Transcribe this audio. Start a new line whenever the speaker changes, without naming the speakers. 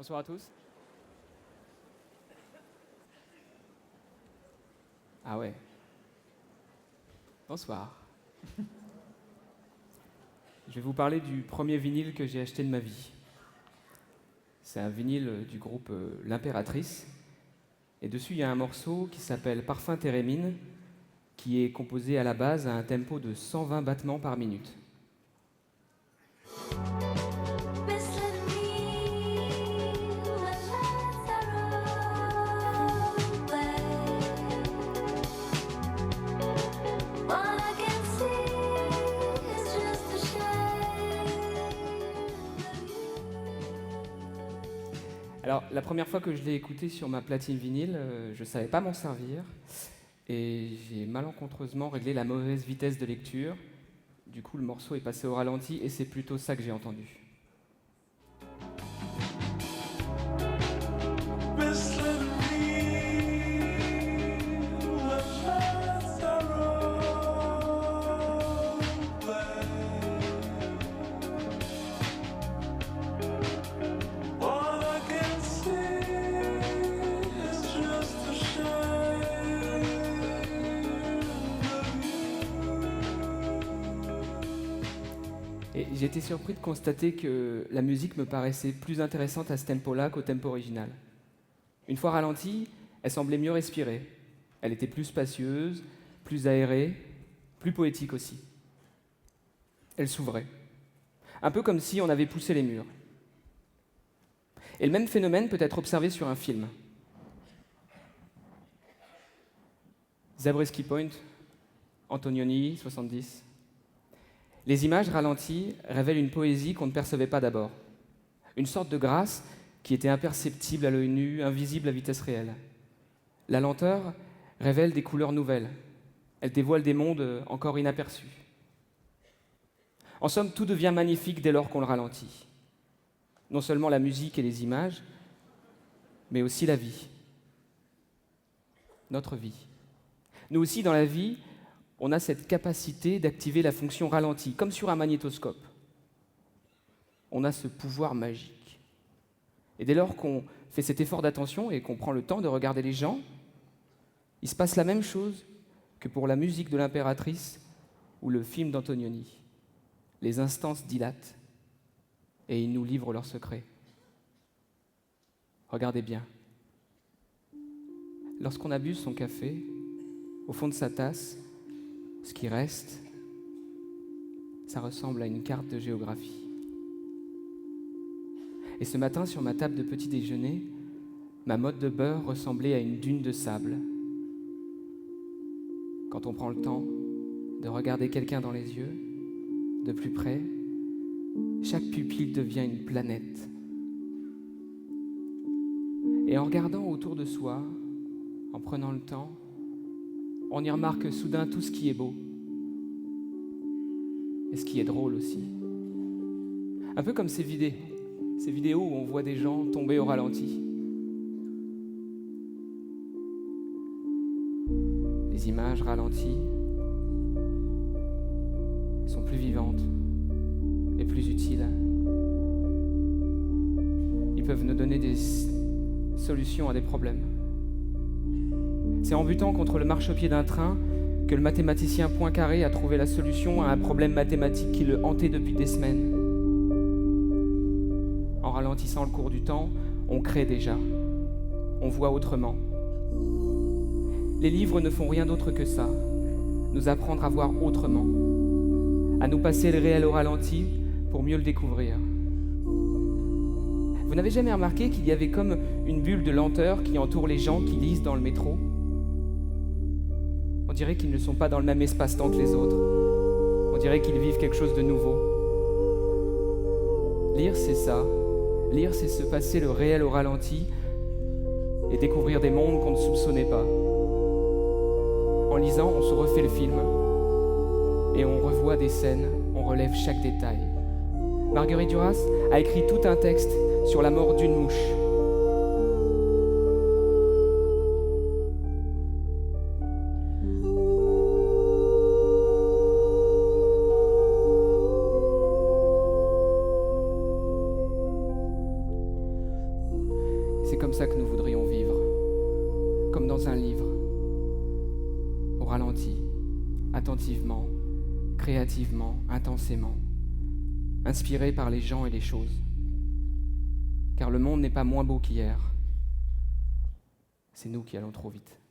Bonsoir à tous. Ah ouais. Bonsoir. Je vais vous parler du premier vinyle que j'ai acheté de ma vie. C'est un vinyle du groupe L'Impératrice. Et dessus, il y a un morceau qui s'appelle Parfum Térémine, qui est composé à la base à un tempo de 120 battements par minute. Alors, la première fois que je l'ai écouté sur ma platine vinyle, je ne savais pas m'en servir et j'ai malencontreusement réglé la mauvaise vitesse de lecture. Du coup, le morceau est passé au ralenti et c'est plutôt ça que j'ai entendu. Et j'ai été surpris de constater que la musique me paraissait plus intéressante à ce tempo-là qu'au tempo original. Une fois ralentie, elle semblait mieux respirer. Elle était plus spacieuse, plus aérée, plus poétique aussi. Elle s'ouvrait. Un peu comme si on avait poussé les murs. Et le même phénomène peut être observé sur un film. Zabriskie Point, Antonioni, 70. Les images ralenties révèlent une poésie qu'on ne percevait pas d'abord. Une sorte de grâce qui était imperceptible à l'œil nu, invisible à vitesse réelle. La lenteur révèle des couleurs nouvelles. Elle dévoile des mondes encore inaperçus. En somme, tout devient magnifique dès lors qu'on le ralentit. Non seulement la musique et les images, mais aussi la vie. Notre vie. Nous aussi, dans la vie, on a cette capacité d'activer la fonction ralentie, comme sur un magnétoscope. On a ce pouvoir magique. Et dès lors qu'on fait cet effort d'attention et qu'on prend le temps de regarder les gens, il se passe la même chose que pour la musique de l'Impératrice ou le film d'Antonioni. Les instants se dilatent et ils nous livrent leurs secrets. Regardez bien. Lorsqu'on abuse son café, au fond de sa tasse, ce qui reste, ça ressemble à une carte de géographie. Et ce matin, sur ma table de petit déjeuner, ma motte de beurre ressemblait à une dune de sable. Quand on prend le temps de regarder quelqu'un dans les yeux, de plus près, chaque pupille devient une planète. Et en regardant autour de soi, en prenant le temps, on y remarque soudain tout ce qui est beau. Et ce qui est drôle aussi. Un peu comme ces vidéos où on voit des gens tomber au ralenti. Les images ralenties sont plus vivantes et plus utiles. Ils peuvent nous donner des solutions à des problèmes. C'est en butant contre le marchepied d'un train que le mathématicien Poincaré a trouvé la solution à un problème mathématique qui le hantait depuis des semaines. En ralentissant le cours du temps, on crée déjà. On voit autrement. Les livres ne font rien d'autre que ça. Nous apprendre à voir autrement. À nous passer le réel au ralenti pour mieux le découvrir. Vous n'avez jamais remarqué qu'il y avait comme une bulle de lenteur qui entoure les gens qui lisent dans le métro ? On dirait qu'ils ne sont pas dans le même espace-temps que les autres. On dirait qu'ils vivent quelque chose de nouveau. Lire, c'est ça. Lire, c'est se passer le réel au ralenti et découvrir des mondes qu'on ne soupçonnait pas. En lisant, on se refait le film et on revoit des scènes, on relève chaque détail. Marguerite Duras a écrit tout un texte sur la mort d'une mouche. comme ça que nous voudrions vivre, comme dans un livre, au ralenti, attentivement, créativement, intensément, inspiré par les gens et les choses. Car le monde n'est pas moins beau qu'hier, c'est nous qui allons trop vite.